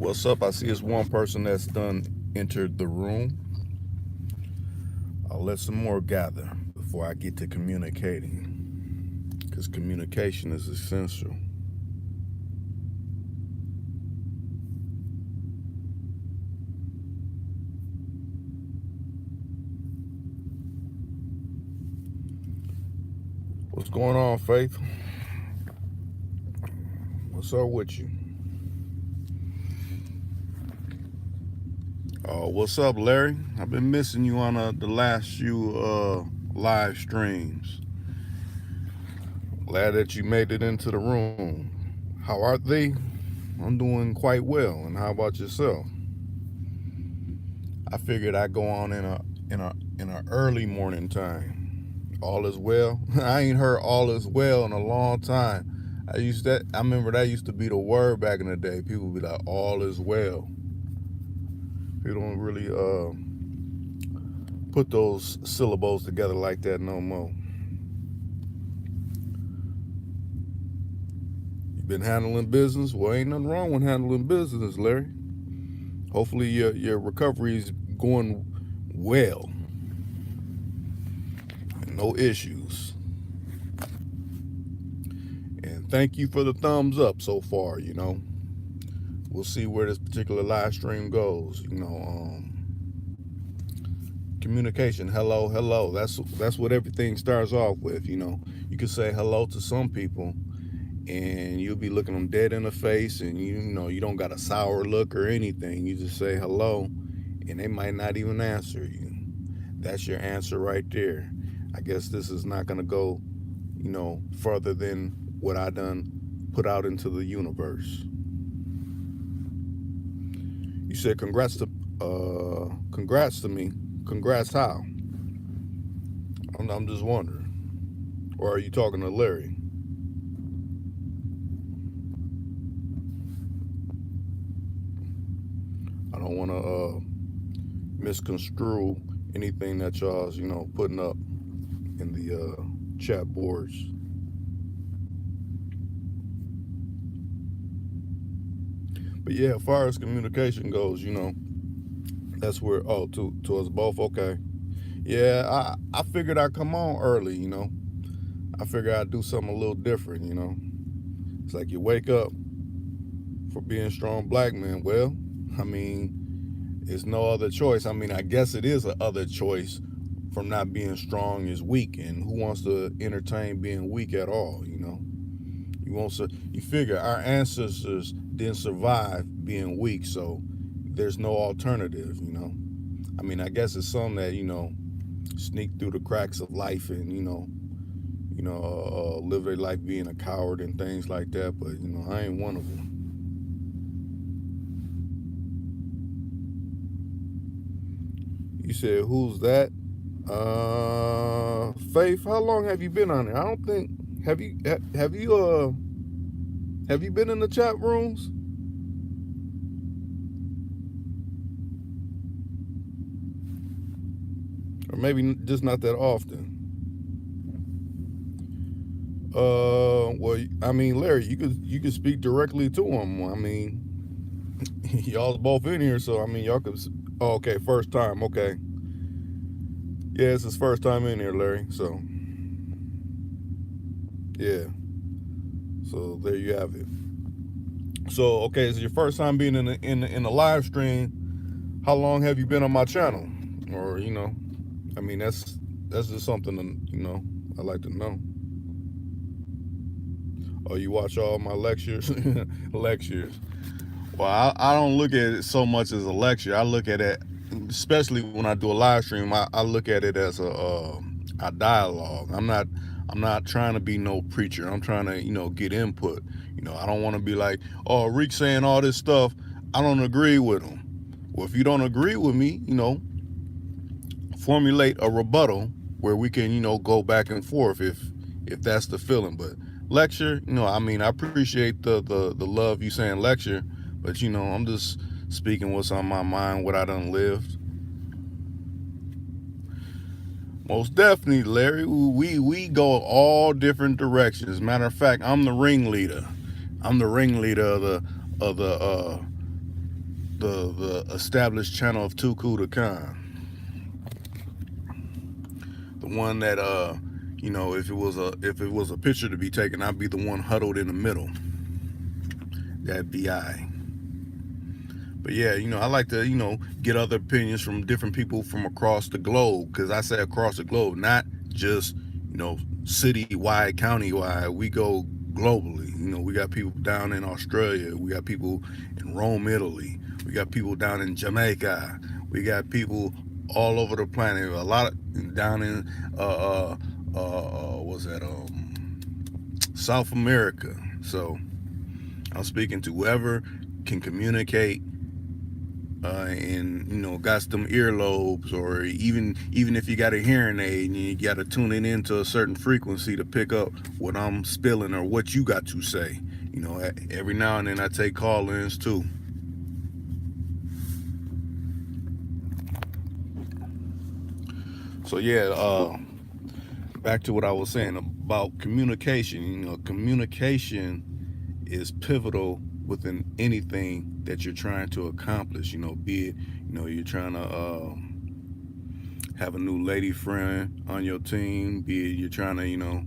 What's up? I see it's one person that's done entered the room. I'll let some more gather before I get to communicating, because communication is essential. What's going on, Faith? What's up with you? What's up, Larry? I've been missing you on the last few live streams. Glad that you made it into the room. How are they? I'm doing quite well. And how about yourself? I figured I'd go on in a early morning time. All is well. I ain't heard all is well in a long time. I remember that used to be the word back in the day. People would be like, all is well. People don't really put those syllables together like that no more. You been handling business? Well, ain't nothing wrong with handling business, Larry. Hopefully your recovery is going well. No issues. And thank you for the thumbs up so far, We'll see where this particular live stream goes, Communication, hello. That's what everything starts off with, You can say hello to some people and you'll be looking them dead in the face, and you don't got a sour look or anything. You just say hello and they might not even answer you. That's your answer right there. I guess this is not going to go, further than what I done put out into the universe. You said congrats to me. Congrats how? I'm just wondering. Or are you talking to Larry? I don't want to misconstrue anything that y'all's, putting up in the chat boards. But yeah, as far as communication goes, that's where, to us both, okay. Yeah, I figured I'd come on early, I figured I'd do something a little different, It's like you wake up for being strong black men. Well, it's no other choice. I guess it is a other choice from not being strong is weak, and who wants to entertain being weak at all, You figure our ancestors didn't survive being weak, so there's no alternative, I guess it's some that, sneak through the cracks of life and, live their life being a coward and things like that, but, I ain't one of them. You said, who's that? Faith, how long have you been on there? I don't think, have you been in the chat rooms? Or maybe just not that often. Well, Larry, you could speak directly to him. Y'all's both in here, so y'all could. Oh, okay, first time. Okay. Yeah, it's his first time in here, Larry. So, yeah. So there you have it. So, okay, it's your first time being in the live stream. How long have you been on my channel? Or that's just something I like to know. Oh, you watch all my lectures? Lectures. Well, I don't look at it so much as a lecture. I look at it, especially when I do a live stream, I look at it as a dialogue. I'm not trying to be no preacher. I'm trying to, get input. I don't want to be like, oh, Rick's saying all this stuff. I don't agree with him. Well, if you don't agree with me, formulate a rebuttal where we can, go back and forth if that's the feeling. But lecture, I appreciate the love you saying lecture, but I'm just speaking what's on my mind, what I done lived. Most definitely, Larry. We go all different directions. Matter of fact, I'm the ringleader. I'm the ringleader of the the established channel of Tuku Khan, the one that if it was a picture to be taken, I'd be the one huddled in the middle. That'd be I. But yeah, I like to get other opinions from different people from across the globe, because I say across the globe, not just city-wide, county-wide. We go globally. We got people down in Australia. We got people in Rome, Italy. We got people down in Jamaica. We got people all over the planet. A lot of down in what's that? South America. So I'm speaking to whoever can communicate and got some earlobes, or even if you got a hearing aid and you got to tune it into a certain frequency to pick up what I'm spilling or what you got to say. Every now and then I take call-ins too. So yeah, back to what I was saying about communication. Communication is pivotal within anything that you're trying to accomplish. Be it you're trying to have a new lady friend on your team, be it you're trying to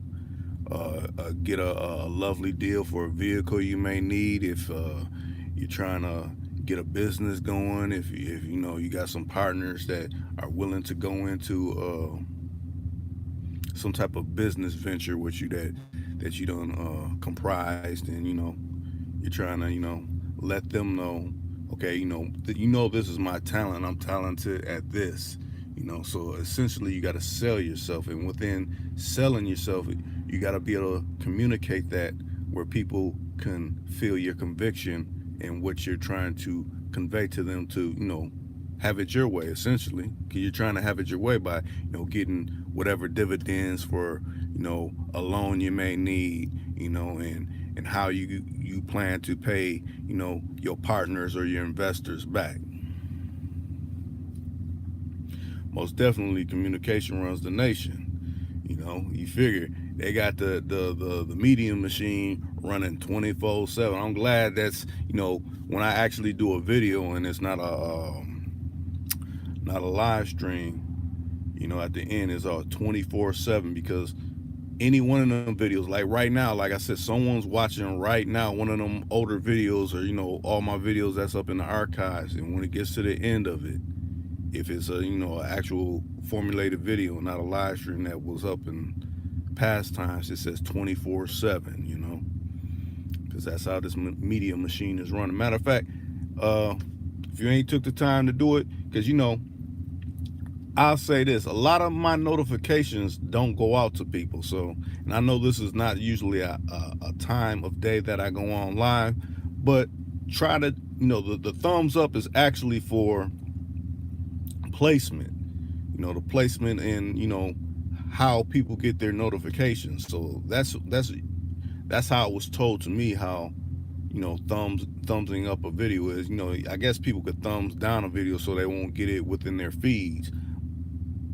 get a lovely deal for a vehicle you may need, if you're trying to get a business going, if you got some partners that are willing to go into some type of business venture with you that you done comprised, and you're trying to let them know, okay, this is my talent, I'm talented at this. So essentially you got to sell yourself, and within selling yourself, you got to be able to communicate that where people can feel your conviction and what you're trying to convey to them, to have it your way, essentially, because you're trying to have it your way by getting whatever dividends for a loan you may need, and how you plan to pay your partners or your investors back. Most definitely, communication runs the nation. You figure they got the medium machine running 24/7. I'm glad that's when I actually do a video and it's not a live stream. At the end it's all 24/7, because any one of them videos, like right now, like I said, someone's watching right now one of them older videos, or all my videos that's up in the archives, and when it gets to the end of it, if it's a an actual formulated video, not a live stream that was up in past times, it says 24/7. Because that's how this media machine is running. Matter of fact, if you ain't took the time to do it, because I'll say this, a lot of my notifications don't go out to people. So, and I know this is not usually a time of day that I go on live, but try to, the thumbs up is actually for placement, the placement in, how people get their notifications. So that's how it was told to me, how, thumbsing up a video is. I guess people could thumbs down a video so they won't get it within their feeds.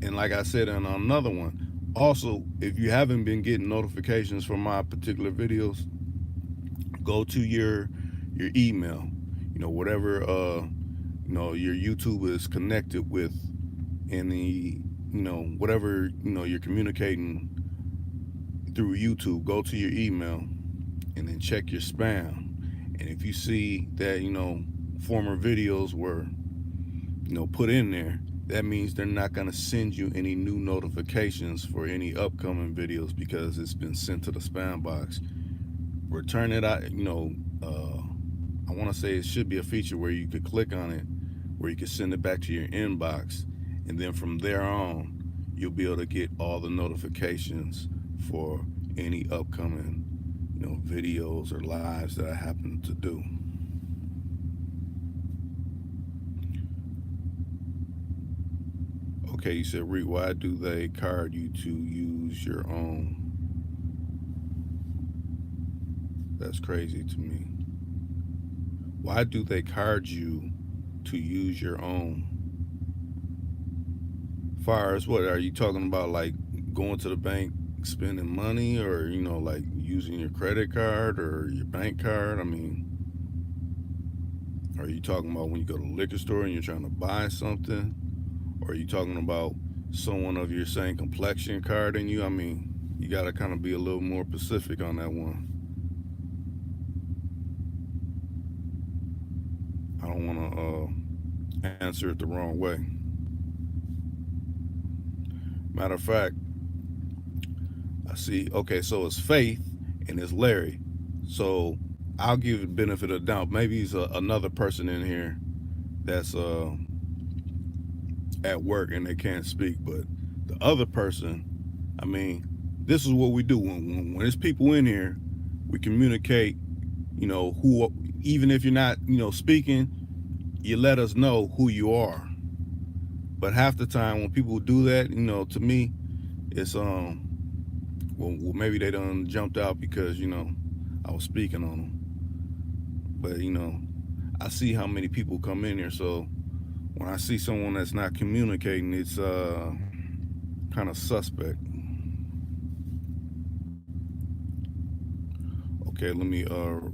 And like I said in another one, also, if you haven't been getting notifications from my particular videos, go to your email, whatever your YouTube is connected with, and the whatever you're communicating through YouTube, go to your email and then check your spam. And if you see that former videos were put in there, that means they're not going to send you any new notifications for any upcoming videos, because it's been sent to the spam box. Return it out. I want to say it should be a feature where you could click on it, where you could send it back to your inbox, and then from there on you'll be able to get all the notifications for any upcoming videos or lives that I happen to do. Okay, you said, Reed, why do they card you to use your own? That's crazy to me. Why do they card you to use your own? Far as what? Are you talking about, like going to the bank, spending money, or like using your credit card or your bank card? I mean, Are you talking about when you go to the liquor store and you're trying to buy something? Or are you talking about someone of your same complexion carding you? I mean, you got to kind of be a little more specific on that one. I don't want to answer it the wrong way. Matter of fact, I see. Okay, so it's Faith and it's Larry. So I'll give the benefit of the doubt. Maybe he's another person in here that's at work and they can't speak. But the other person, I mean, this is what we do when there's people in here. We communicate. You know who, even if you're not, speaking, you let us know who you are. But half the time when people do that, to me, it's well maybe they done jumped out because I was speaking on them. But I see how many people come in here, so when I see someone that's not communicating, it's kind of suspect. Okay, let me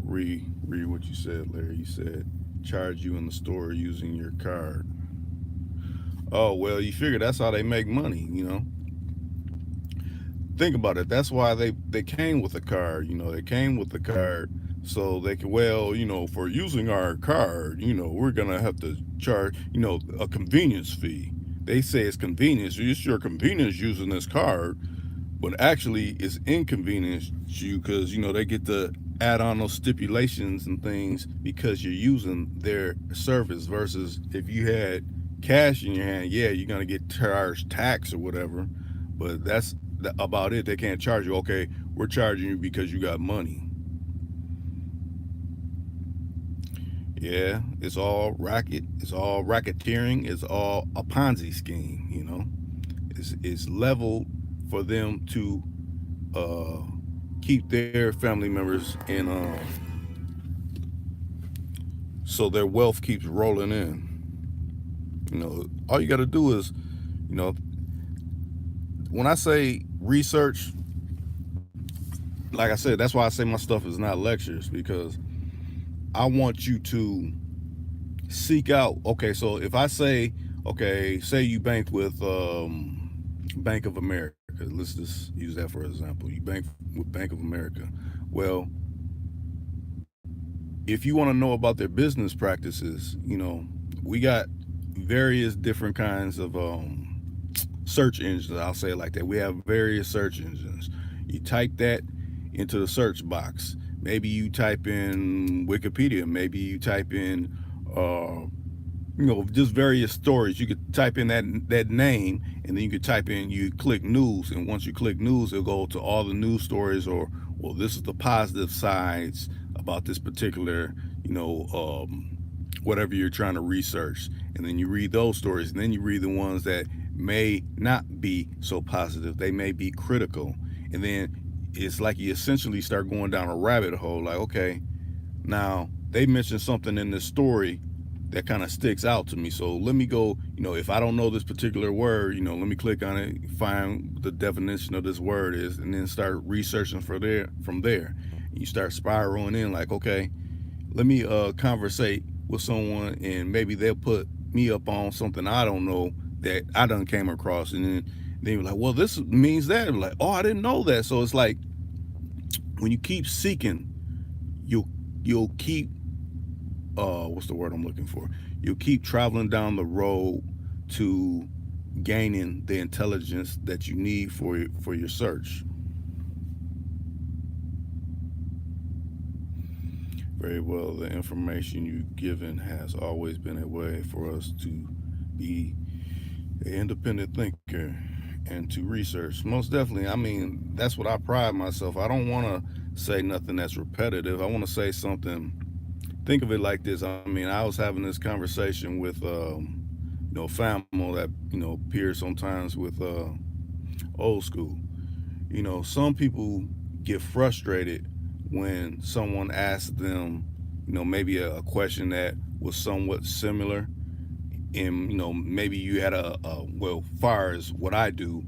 read what you said, Larry. You said charge you in the store using your card. Oh well, you figure that's how they make money. Think about it. That's why they came with a card. They came with the card so they can, well, for using our card, we're gonna have to charge, a convenience fee. They say it's convenience. It's your convenience using this card, but actually it's inconvenience to you because they get to add on those stipulations and things because you're using their service versus if you had cash in your hand. Yeah, you're gonna get charged tax or whatever, but that's about it. They can't charge you. Okay, we're charging you because you got money. Yeah, it's all racket. It's all racketeering. It's all a Ponzi scheme. It's leveled for them to uh, keep their family members in, so their wealth keeps rolling in. All you got to do is, you know, when I say research, like I said, that's why I say my stuff is not lectures because I want you to seek out. Okay, so if I say, okay, say you bank with Bank of America. Let's just use that for example. You bank with Bank of America. Well, if you want to know about their business practices, we got various different kinds of search engines. I'll say it like that. We have various search engines. You type that into the search box. Maybe you type in Wikipedia. Maybe you type in just various stories. You could type in that name, and then you could type in, you click news, and once you click news, it'll go to all the news stories, or well, this is the positive sides about this particular, whatever you're trying to research, and then you read those stories, and then you read the ones that may not be so positive. They may be critical, and then it's like you essentially start going down a rabbit hole. Like, okay, now they mentioned something in this story that kind of sticks out to me. So let me go, if I don't know this particular word, let me click on it, find what the definition of this word is, and then start researching from there. You start spiraling in like, okay, let me conversate with someone and maybe they'll put me up on something I don't know that I done came across. And then they were like, well, this means that. I'm like, oh, I didn't know that. So it's like when you keep seeking, you'll keep what's the word I'm looking for? You'll keep traveling down the road to gaining the intelligence that you need for your search. Very well. The information you've given has always been a way for us to be an independent thinker and to research. Most definitely. I mean, that's what I pride myself. I don't want to say nothing that's repetitive. I want to say something. Think of it like this. I mean, I was having this conversation with, Famo that, peers sometimes with old school. Some people get frustrated when someone asks them, maybe a question that was somewhat similar. And, maybe you had well, far as what I do,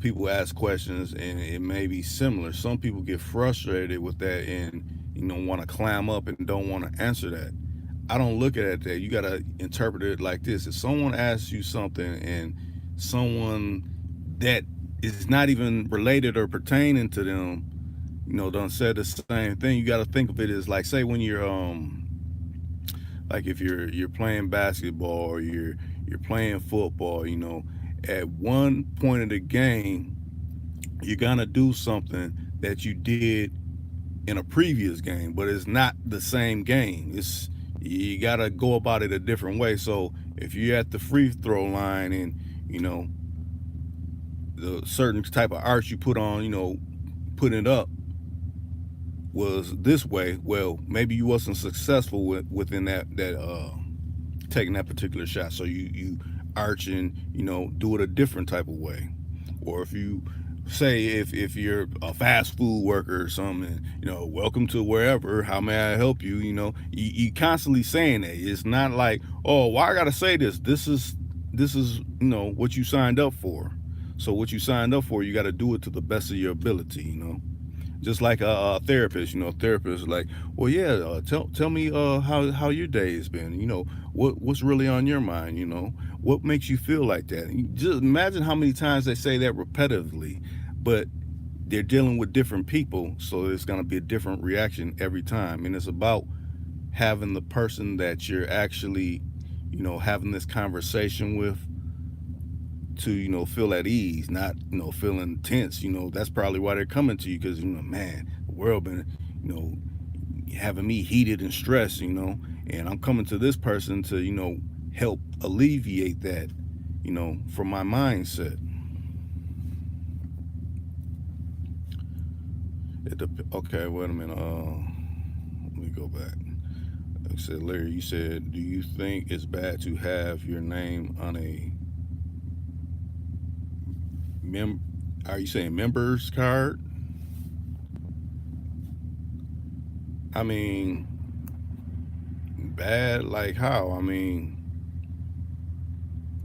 people ask questions and it may be similar. Some people get frustrated with that and, want to clam up and don't want to answer that. I don't look at it that. You gotta interpret it like this: if someone asks you something and someone that is not even related or pertaining to them, done said the same thing, you gotta think of it as like, say when you're like if you're playing basketball or you're playing football, at one point of the game, you're gonna do something that you did in a previous game, but it's not the same game. It's You gotta go about it a different way. So if you're at the free throw line and the certain type of arch you put on, putting it up was this way. Well, maybe you wasn't successful within that taking that particular shot. So you arch and do it a different type of way. Or if you say if you're a fast food worker or something, welcome to wherever, how may I help you, you constantly saying that. It's not like, oh, why I gotta say this. This is what you signed up for. So what you signed up for, you got to do it to the best of your ability. Just like a therapist, therapist like, well, yeah, tell me how your day has been. What's really on your mind. What makes you feel like that. And just imagine how many times they say that repetitively, but they're dealing with different people, so it's going to be a different reaction every time. And it's about having the person that you're actually having this conversation with to feel at ease, not feeling tense. That's probably why they're coming to you, because man, the world been having me heated and stressed, and I'm coming to this person to help alleviate that from my mindset. Okay, wait a minute, let me go back. I said, Larry, you said, do you think it's bad to have your name on a are you saying members card? I mean, bad like how? I mean,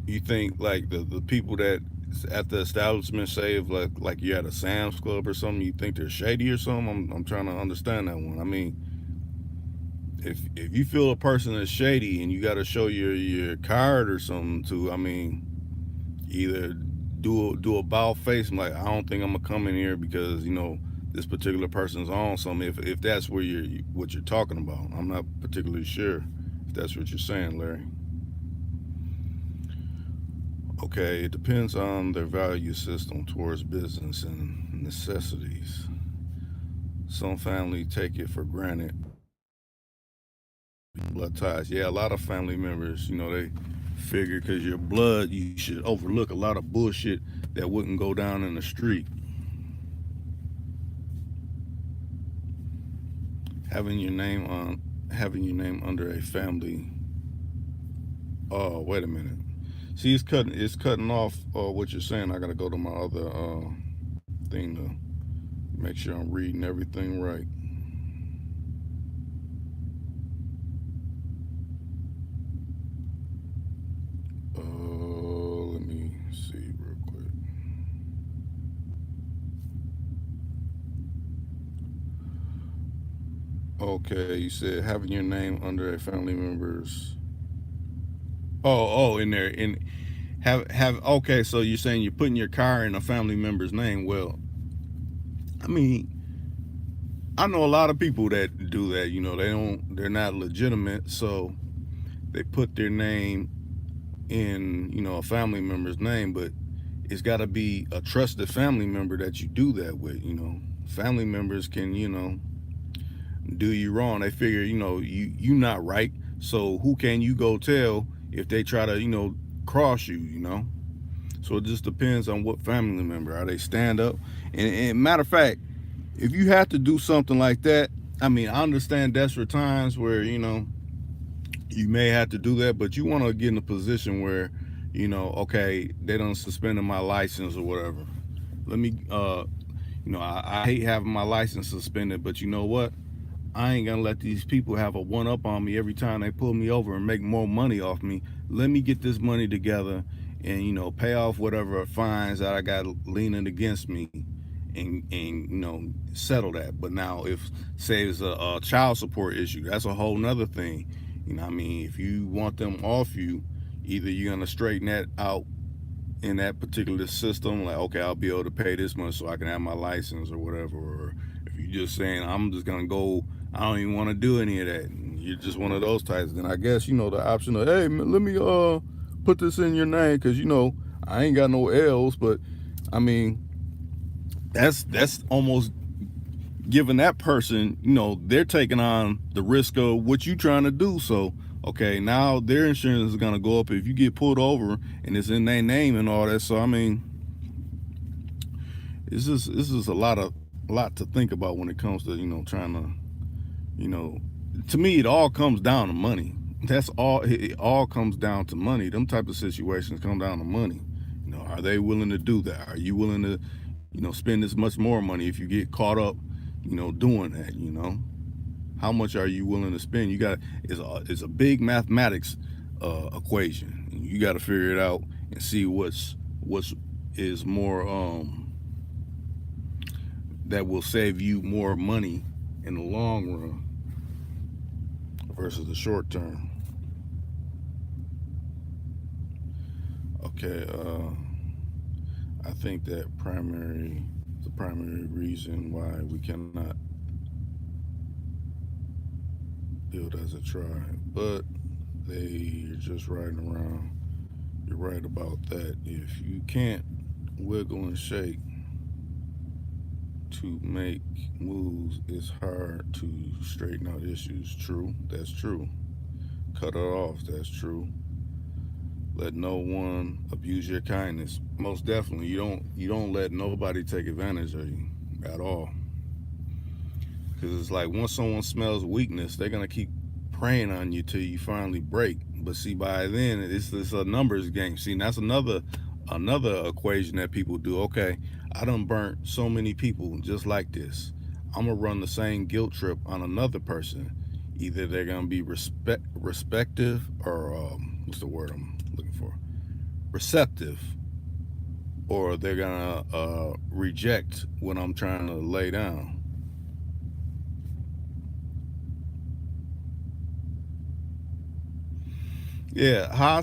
you think like the people that at the establishment, say if like you're at a Sam's Club or something, you think they're shady or something? I'm trying to understand that one. I mean, if you feel a person is shady and you got to show your card or something to, I mean, either do a bow face. I'm like, I don't think I'm gonna come in here because this particular person's on something. If that's what you're talking about, I'm not particularly sure if that's what you're saying, Larry. Okay, it depends on their value system towards business and necessities. Some family take it for granted. Blood ties. Yeah, a lot of family members, they figure because you're blood, you should overlook a lot of bullshit that wouldn't go down in the street. Having your name under a family. Oh, wait a minute. See, it's cutting off what you're saying. I gotta go to my other thing to make sure I'm reading everything right. Let me see real quick. Okay, you said having your name under a family member's. Oh, in there, have. Okay, so you're saying you're putting your car in a family member's name. Well, I mean, I know a lot of people that do that. They're not legitimate, so they put their name in a family member's name, but it's got to be a trusted family member that you do that with. Family members can do you wrong. They figure you not right, so who can you go tell if they try to cross you. So it just depends on what family member. Are they stand up? And matter of fact, if you have to do something like that, I mean, I understand desperate times where you may have to do that, but you want to get in a position where okay, they don't suspended my license or whatever. Let me I hate having my license suspended, but you know what, I ain't gonna let these people have a one up on me every time they pull me over and make more money off me. Let me get this money together and pay off whatever fines that I got leaning against me, and settle that. But now if say it's a child support issue, that's a whole nother thing. You know what I mean? If you want them off you, either you're gonna straighten that out in that particular system, like okay, I'll be able to pay this much so I can have my license or whatever. Or if you're just saying I'm just gonna go, I don't even want to do any of that. And you're just one of those types. Then I guess the option of hey, let me put this in your name because I ain't got no L's, but I mean that's almost giving that person, they're taking on the risk of what you trying to do. So, okay, now their insurance is gonna go up if you get pulled over and it's in their name and all that. So, I mean, it's just a lot to think about when it comes to trying to to me it all comes down to money. That's all. It all comes down to money. Them type of situations come down to money. Are they willing to do that? Are you willing to spend this much more money if you get caught up doing that? How much are you willing to spend? It's a big mathematics equation. You got to figure it out and see what's is more that will save you more money in the long run versus the short term. Okay, I think that the primary reason why we cannot build as a tribe, but they're just riding around. You're right about that. If you can't wiggle and shake to make moves, it's hard to straighten out issues. True, that's true. Cut it off, that's true. Let no one abuse your kindness. Most definitely, you don't let nobody take advantage of you at all. Because it's like once someone smells weakness, they're gonna keep preying on you till you finally break. But see, by then it's a numbers game. See, and that's another equation that people do. Okay, I done burnt so many people just like this. I'm gonna run the same guilt trip on another person. Either they're gonna be respective or what's the word I'm looking for? Receptive, or they're gonna reject what I'm trying to lay down. Yeah, how I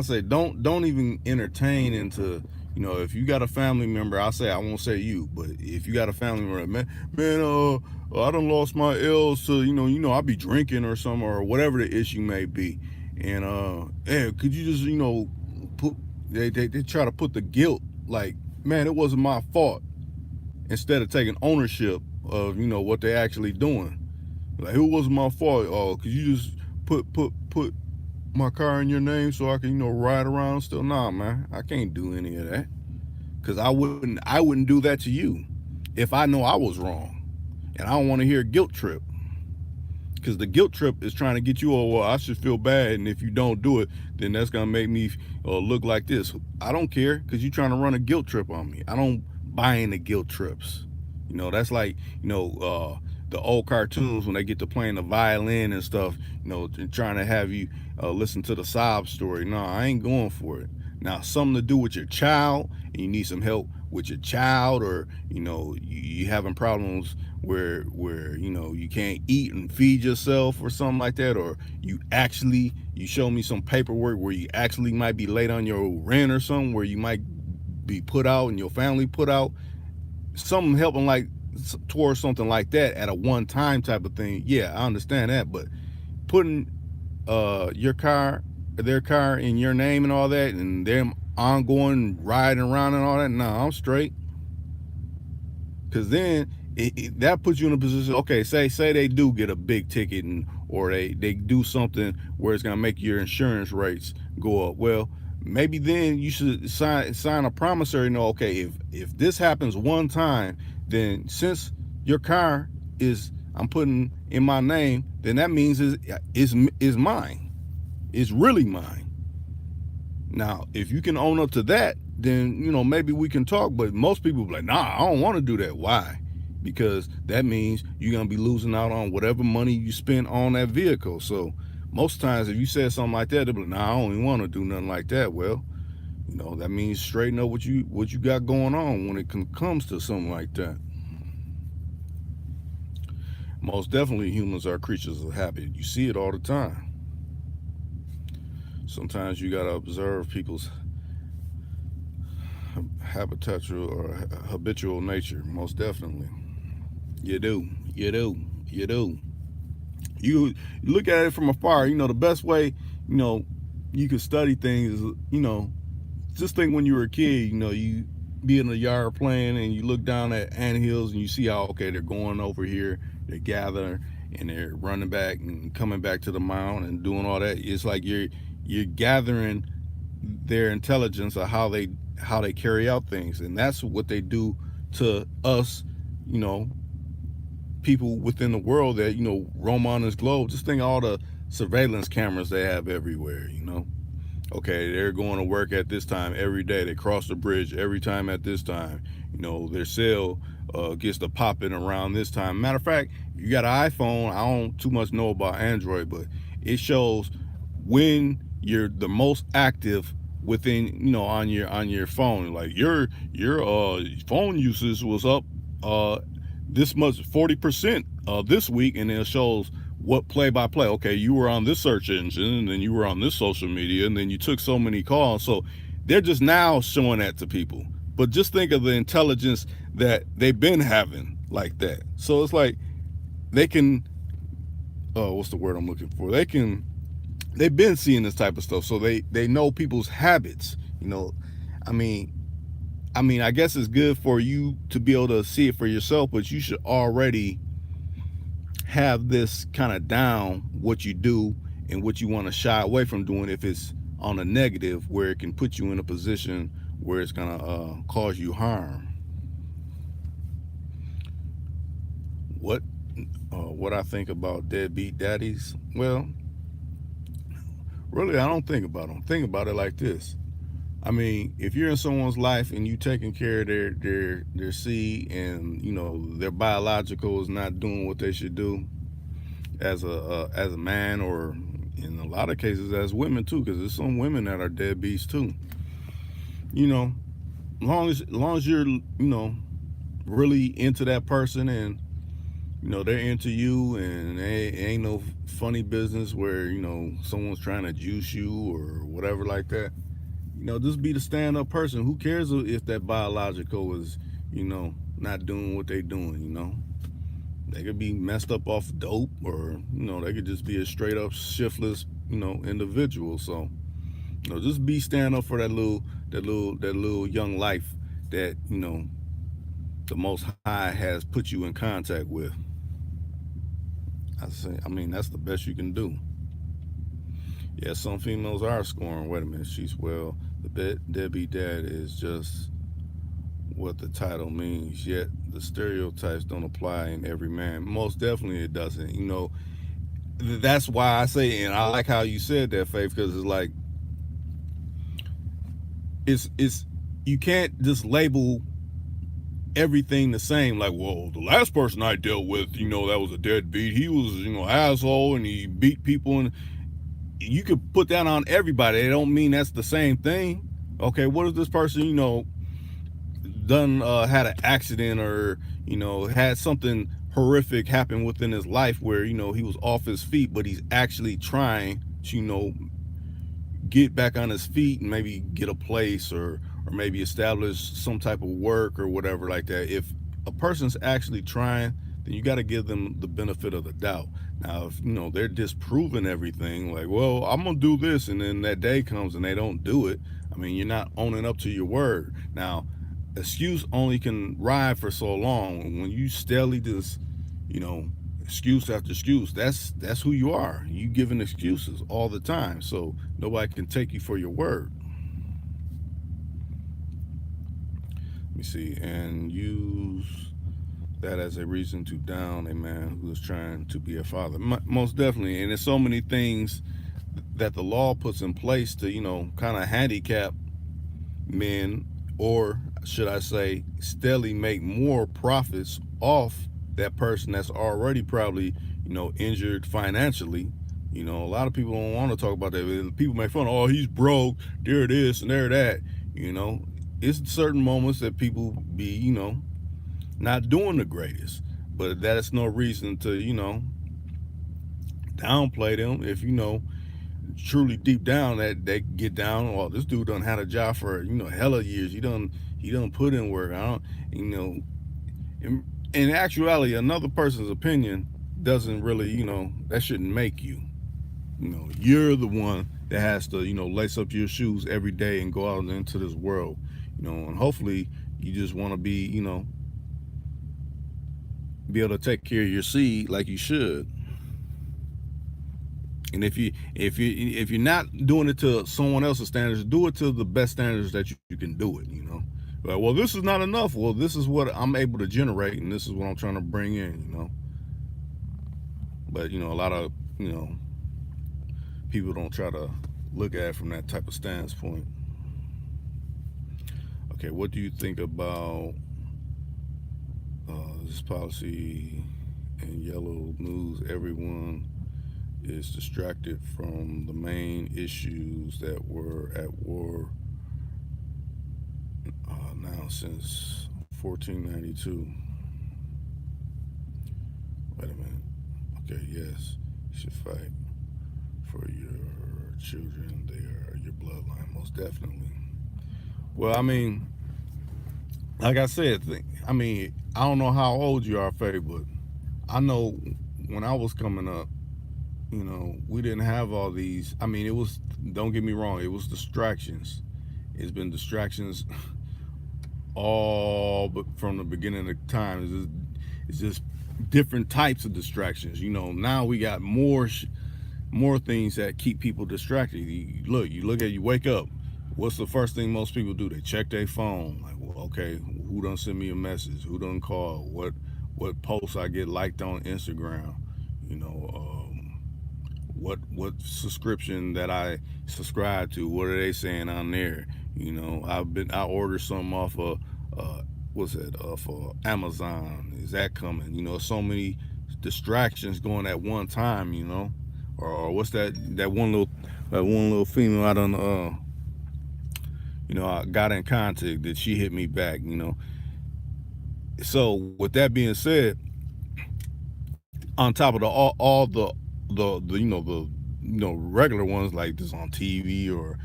say, don't even entertain into if you got a family member, I won't say you, but if you got a family member, man, I done lost my L's to I be drinking or something or whatever the issue may be, and yeah, could you just put they try to put the guilt like, man, it wasn't my fault, instead of taking ownership of what they actually doing. Like, it wasn't my fault. Oh, could you just put my car in your name so I can ride around still? Nah, man, I can't do any of that because I wouldn't do that to you if I know I was wrong, and I don't want to hear guilt trip, because the guilt trip is trying to get you, oh well, I should feel bad, and if you don't do it, then that's gonna make me look like this. I don't care, because you're trying to run a guilt trip on me. I don't buy into guilt trips. That's like the old cartoons when they get to playing the violin and stuff, trying to have you listen to the sob story. No, I ain't going for it. Now, something to do with your child, and you need some help with your child, or you having problems where you can't eat and feed yourself or something like that, or you show me some paperwork where you actually might be late on your rent or something, where you might be put out and your family put out, something helping like towards something like that at a one time type of thing. Yeah, I understand that, but putting their car in your name and all that, and them ongoing riding around and all that, nah, I'm straight. Because then that puts you in a position. Okay, say they do get a big ticket, or they do something where it's gonna make your insurance rates go up. Well, maybe then you should sign a promissory note. Okay, if this happens one time, then since your car I'm putting in my name, then that means is mine. It's really mine. Now, if you can own up to that, then maybe we can talk. But most people be like, nah, I don't want to do that. Why? Because that means you're gonna be losing out on whatever money you spend on that vehicle. So most times, if you said something like that, they'll be like, nah, I don't even want to do nothing like that. Well, that means straighten up what you got going on when it comes to something like that. Most definitely, humans are creatures of habit. You see it all the time. Sometimes you gotta observe people's habitual or habitual nature. Most definitely, you do, you do, you do. You look at it from afar. The best way, you know, you can study things is, just think when you were a kid. You be in the yard playing, and you look down at anthills, and you see how okay they're going over here, they gather, and they're running back and coming back to the mound and doing all that. It's like you're gathering their intelligence of how they carry out things, and that's what they do to us, you know, people within the world that roam on this globe. Just think of all the surveillance cameras they have everywhere. Okay, they're going to work at this time every day. They cross the bridge every time at this time. Their cell gets to popping around this time. Matter of fact, if you got an iPhone, I don't too much know about Android, but it shows when you're the most active within on your phone. Like your phone usage was up this much 40% this week, and it shows what play by play. Okay, you were on this search engine, and then you were on this social media, and then you took so many calls. So they're just now showing that to people. But just think of the intelligence that they've been having like that. So it's like they can, what's the word I'm looking for? They've been seeing this type of stuff, so they know people's habits. I mean, I guess it's good for you to be able to see it for yourself, but you should already have this kind of down, what you do and what you want to shy away from doing if it's on a negative, where it can put you in a position where it's going to cause you harm. What I think about deadbeat daddies? Well, really, I don't think about them. Think about it like this. I mean, if you're in someone's life and you taking care of their seed, and their biological is not doing what they should do as a man, or in a lot of cases as women too, because there's some women that are deadbeats too. You know, long as you're really into that person, and they're into you, and it ain't no funny business where someone's trying to juice you or whatever like that. Just be the stand-up person. Who cares if that biological is, not doing what they doing. They could be messed up off dope, or they could just be a straight up shiftless, individual. So, just be stand up for that little young life that the Most High has put you in contact with. That's the best you can do. Yeah, some females are scoring. Wait a minute, the deadbeat dad is just what the title means. Yet the stereotypes don't apply in every man. Most definitely it doesn't. That's why I say, and I like how you said that, Faith, because it's like it's you can't just label everything the same. Like, well, the last person I dealt with, that was a deadbeat. He was, asshole, and he beat people, and you could put that on everybody. It don't mean that's the same thing. Okay, what if this person, done had an accident, or had something horrific happen within his life where he was off his feet, but he's actually trying to get back on his feet and maybe get a place, or maybe establish some type of work or whatever like that. If a person's actually trying, then you got to give them the benefit of the doubt. Now, if they're disproving everything, like, well, I'm gonna do this, and then that day comes and they don't do it, you're not owning up to your word. Now, excuse only can ride for so long. When you steadily just excuse after excuse, that's who you are. You giving excuses all the time, so nobody can take you for your word. Let me see. And use that as a reason to down a man who is trying to be a father. Most definitely. And there's so many things that the law puts in place to kind of handicap men, or should I say steadily make more profits off that person that's already probably injured financially. A lot of people don't want to talk about that. People make fun, oh, he's broke, there this and there that. It's certain moments that people be not doing the greatest, but that's no reason to downplay them. If truly deep down that they get down. Well, this dude done had a job for hella years. He done put in work. I don't you know in actuality, another person's opinion doesn't really that shouldn't make you. You're the one that has to lace up your shoes every day and go out into this world. And hopefully you just want to be able to take care of your seed like you should. And if you're not doing it to someone else's standards, do it to the best standards that you can do it. Like, well, this is not enough. Well, this is what I'm able to generate, and this is what I'm trying to bring in. But a lot of people don't try to look at it from that type of standpoint. Okay, what do you think about this policy in yellow news? Everyone is distracted from the main issues that were at war now since 1492. Wait a minute. Okay, yes, you should fight for your children. They are your bloodline, most definitely. Well, I mean, like I said, I don't know how old you are, Faye, but I know when I was coming up, we didn't have all these. I mean, it was, don't get me wrong, it was distractions. It's been distractions all but from the beginning of time. It's just different types of distractions. Now we got more things that keep people distracted. You wake up. What's the first thing most people do? They check their phone. Like, well, okay, who done send me a message? Who done call? What posts I get liked on Instagram? What subscription that I subscribe to? What are they saying on there? I ordered something off of off of Amazon. Is that coming? So many distractions going at one time. Or what's that one little female I done I got in contact that she hit me back. So with that being said, on top of all the regular ones like this on TV, or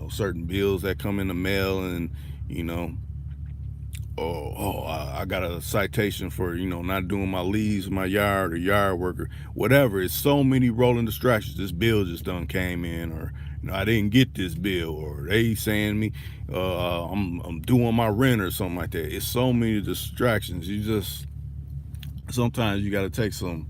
certain bills that come in the mail, and I got a citation for not doing my leaves in my yard, or yard worker, whatever. It's so many rolling distractions. This bill just done came in, or I didn't get this bill, or they saying me I'm doing my rent or something like that. It's so many distractions. Sometimes you got to take some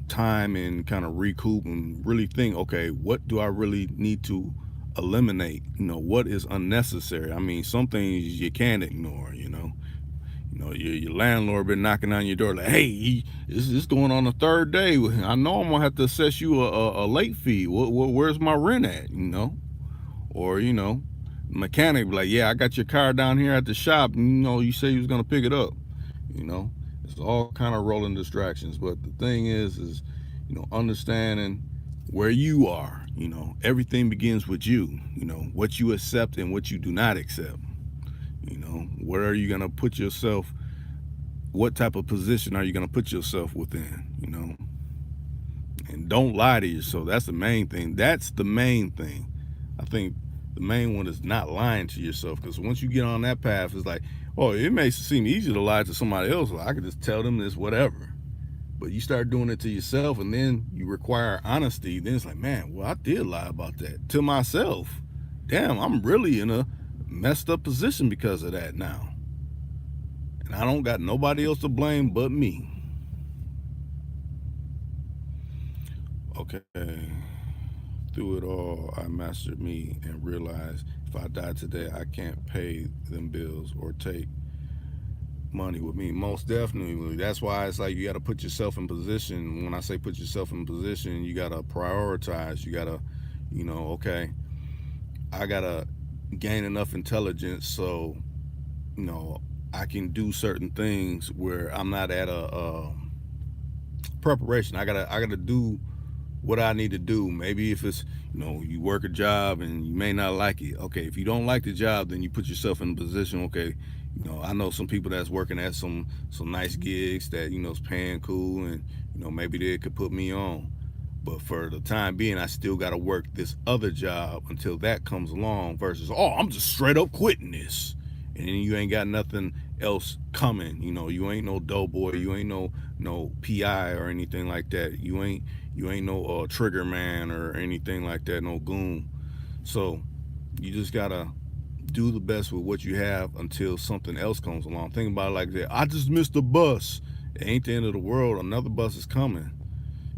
time and kind of recoup and really think, okay, what do I really need to eliminate? What is unnecessary? I mean, some things you can't ignore. Your landlord been knocking on your door like, hey, this is going on the third day. I know I'm gonna have to assess you a late fee. Where's my rent at? Or mechanic be like, yeah, I got your car down here at the shop. You say you was gonna pick it up. It's all kind of rolling distractions. But the thing is understanding where you are. Everything begins with you. What you accept and what you do not accept. Where are you gonna put yourself? What type of position are you gonna put yourself within? And don't lie to yourself. That's the main thing. I think the main one is not lying to yourself, because once you get on that path, it's like, oh, it may seem easy to lie to somebody else. Like, I could just tell them this, whatever. But you start doing it to yourself, and then you require honesty. Then it's like, man, well, I did lie about that to myself. Damn, I'm really in a messed up position because of that now. And I don't got nobody else to blame but me. Okay. Through it all, I mastered me and realized if I die today, I can't pay them bills or take money with me. Most definitely. That's why it's like you got to put yourself in position. When I say put yourself in position, you got to prioritize. You got to, okay, I got to gain enough intelligence so, I can do certain things where I'm not at a preparation. I gotta do what I need to do. Maybe if it's, you work a job and you may not like it. Okay, if you don't like the job, then you put yourself in a position, okay, I know some people that's working at some nice gigs that, is paying cool, and, maybe they could put me on. But for the time being, I still got to work this other job until that comes along. Versus, oh, I'm just straight up quitting this, and then you ain't got nothing else coming. You know, you ain't no doughboy, you ain't no PI or anything like that. You ain't no trigger man or anything like that. No goon. So you just gotta do the best with what you have until something else comes along. Think about it like that. I just missed the bus. It ain't the end of the world. Another bus is coming.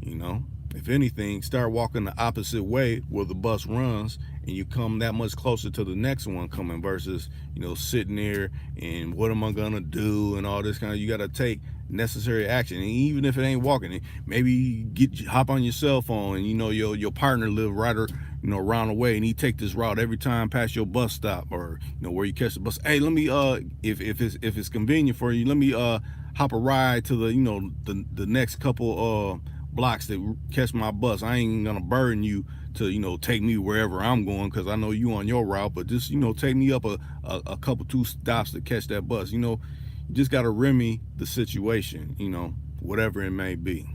You know, if anything, start walking the opposite way where the bus runs, and you come that much closer to the next one coming. Versus, sitting there and what am I gonna do and all this kind of. You gotta take necessary action, and even if it ain't walking, maybe hop on your cell phone, and your partner live right or around the way, and he take this route every time past your bus stop, or where you catch the bus. Hey, let me if it's convenient for you, let me hop a ride to the next couple blocks that catch my bus. I ain't gonna burden you to take me wherever I'm going, because I know you on your route, but just take me up a couple two stops to catch that bus. You just gotta remedy the situation, whatever it may be.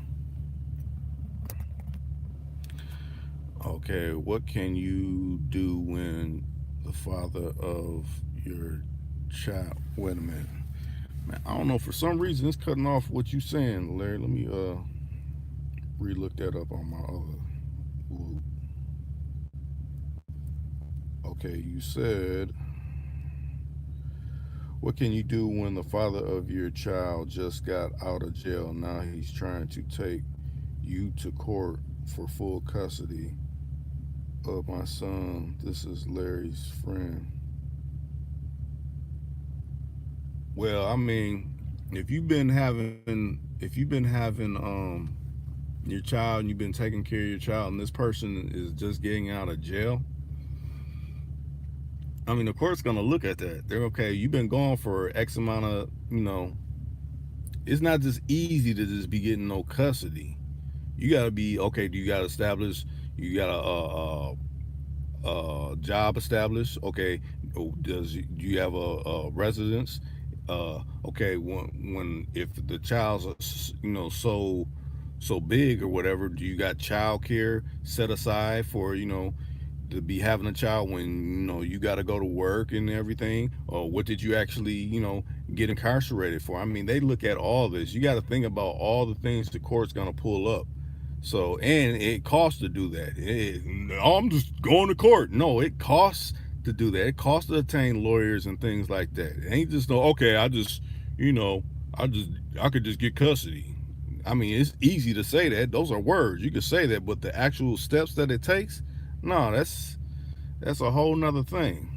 Okay, what can you do when the father of your child? Wait a minute, man. I don't know. For some reason, it's cutting off what you saying, Larry. Let me re-look that up on my other. Ooh. Okay, you said, what can you do when the father of your child just got out of jail? Now he's trying to take you to court for full custody of my son. This is Larry's friend. Well, I mean, if you've been having your child, and you've been taking care of your child, and this person is just getting out of jail, I mean, the court's gonna look at that. They're okay. You've been gone for X amount of, It's not just easy to just be getting no custody. You gotta be okay. Do you gotta establish? You got a job established? Okay. Do you have a residence? Okay. When if the child's so big or whatever, do you got child care set aside for to be having a child when you got to go to work and everything? Or what did you actually get incarcerated for? I mean, they look at all this. You got to think about all the things the court's going to pull up. So, and it costs to do that. I'm just going to court. No, it costs to do that. It costs to obtain lawyers and things like that. It ain't just no, okay, you know I could just get custody. I mean, it's easy to say that. Those are words. You could say that, but the actual steps that it takes, no, that's a whole nother thing.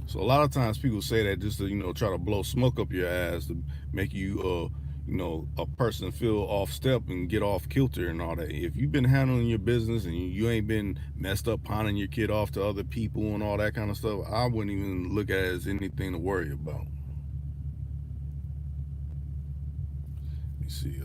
So a lot of times people say that just to try to blow smoke up your ass, to make you a person feel off step and get off kilter and all that. If you've been handling your business and you ain't been messed up pawning your kid off to other people and all that kind of stuff, I wouldn't even look at it as anything to worry about. Let me see.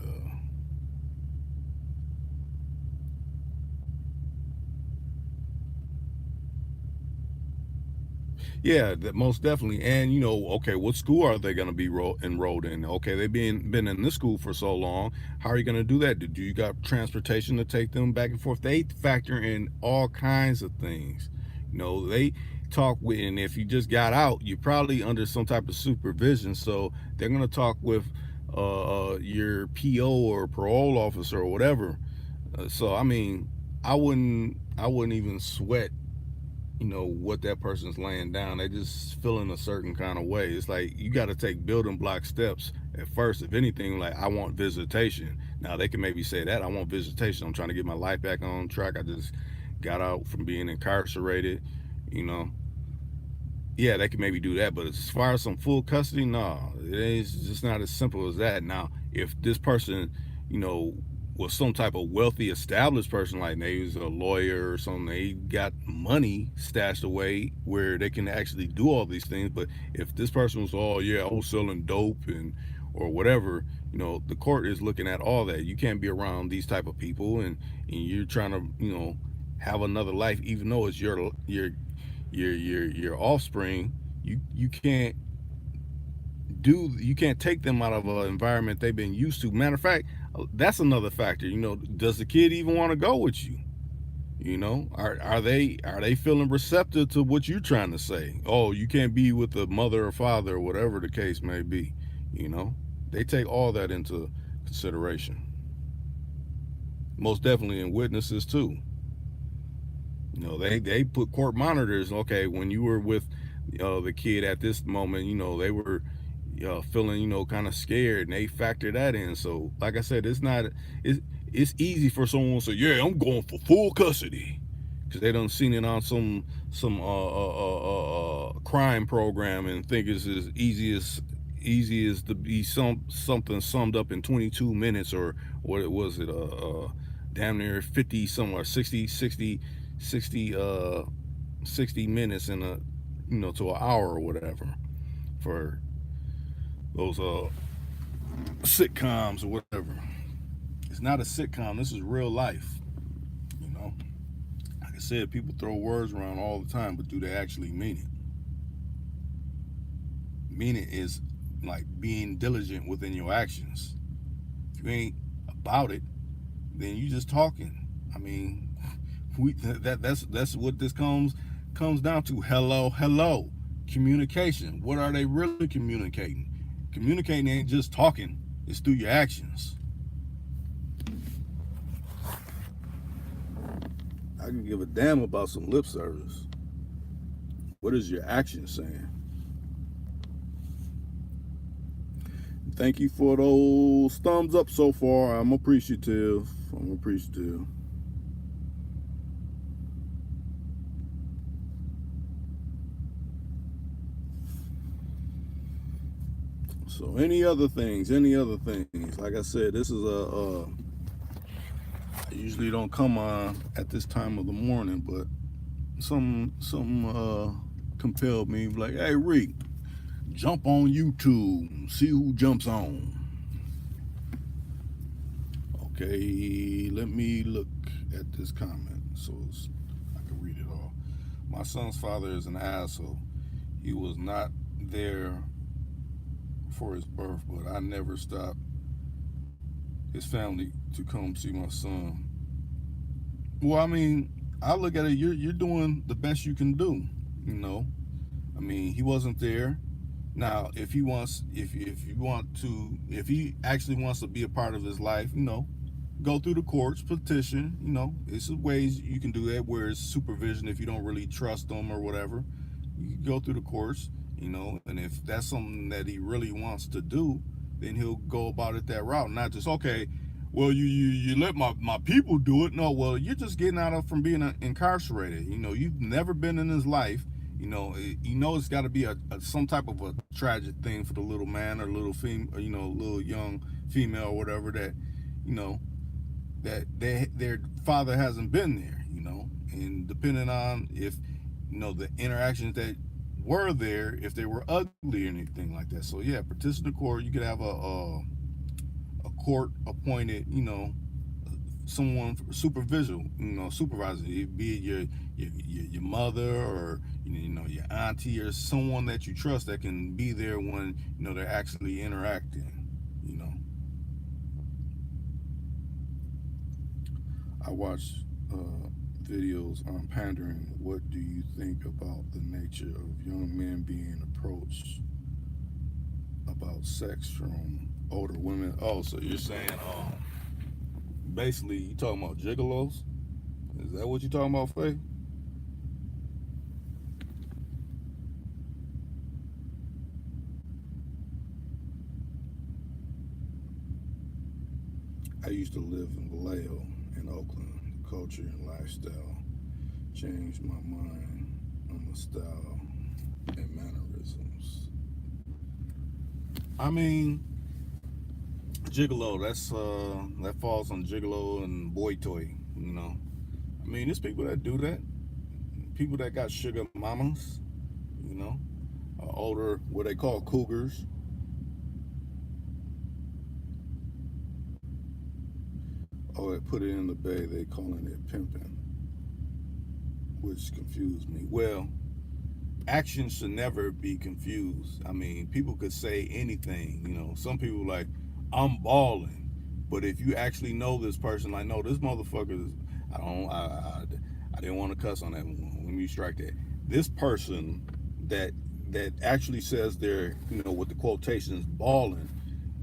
Yeah, that most definitely. And okay, what school are they going to be enrolled in? Okay, they've been in this school for so long. How are you going to do that? Do you got transportation to take them back and forth? They factor in all kinds of things. They talk with, and if you just got out, you're probably under some type of supervision. So they're going to talk with your PO or parole officer or whatever. So I mean, I wouldn't even sweat what that person's laying down. They just feeling a certain kind of way. It's like you got to take building block steps at first. If anything, like, I want visitation. Now they can maybe say that I want visitation, I'm trying to get my life back on track, I just got out from being incarcerated. you know yeah, they can maybe do that, but as far as some full custody, no, it's just not as simple as that. Now, if this person, you know, was some type of wealthy, established person, like maybe he's a lawyer or something, they got money stashed away where they can actually do all these things. But if this person was, oh yeah, I was selling dope and or whatever, the court is looking at all that. You can't be around these type of people, and you're trying to, have another life, even though it's your offspring. You can't take them out of an environment they've been used to. Matter of fact, That's another factor. Does the kid even want to go with you? Are they feeling receptive to what you're trying to say? Oh, you can't be with the mother or father or whatever the case may be. You know, they take all that into consideration. Most definitely in witnesses too. They put court monitors. Okay, when you were with the kid at this moment, they were feeling kind of scared, and they factor that in. So, like I said, it's it's easy for someone to say, "Yeah, I'm going for full custody," because they done seen it on some crime program and think it's as easy as to be something summed up in 22 minutes, or what it was, it damn near 50 somewhere 60 minutes in a to an hour or whatever for those sitcoms or whatever. It's not a sitcom. This is real life. You know, like I said, people throw words around all the time, but do they actually mean it? Meaning is like being diligent within your actions. If you ain't about it, then you just talking. I mean, that's what this comes down to. Hello, communication. What are they really communicating? Communicating ain't just talking. It's through your actions. I can give a damn about some lip service. What is your action saying? Thank you for those thumbs up so far. I'm appreciative. So any other things? Like I said, this is I usually don't come on at this time of the morning, but some compelled me, like, hey Rick, jump on YouTube, see who jumps on. Okay, let me look at this comment so I can read it all. My son's father is an asshole. He was not there for his birth, but I never stopped his family to come see my son. Well, I mean, I look at it. You're doing the best you can do. You know, I mean, he wasn't there. Now, if he wants, if you want to, if he actually wants to be a part of his life, go through the courts, petition. It's ways you can do that where it's supervision if you don't really trust them or whatever. You can go through the courts. And if that's something that he really wants to do, then he'll go about it that route. Not just, okay, well, you let my people do it. No, well, you're just getting out of from being incarcerated. You've never been in his life. It's got to be some type of a tragic thing for the little man or little little young female or whatever that, that their father hasn't been there. And depending on if the interactions that were there, if they were ugly or anything like that. So yeah, petition the court. You could have a court appointed, someone supervisor, be it your mother or your auntie or someone that you trust that can be there when they're actually interacting. I watched videos on pandering. What do you think about the nature of young men being approached about sex from older women? Oh, so you're saying, basically, you talking about gigolos? Is that what you're talking about, Faye? I used to live in Vallejo in Oakland. The culture and lifestyle changed my mind on the style and mannerisms. I mean, gigolo, that falls on gigolo and boy toy. I mean, there's people that do that. People that got sugar mamas. Older, what they call cougars. Oh, they put it in the bay. They calling it pimping, which confused me. Well, actions should never be confused. I mean, people could say anything. Some people like, I'm balling. But if you actually know this person, like, no, this motherfucker is, I didn't want to cuss on that one. Let me strike that. This person that that actually says they're, with the quotations, balling,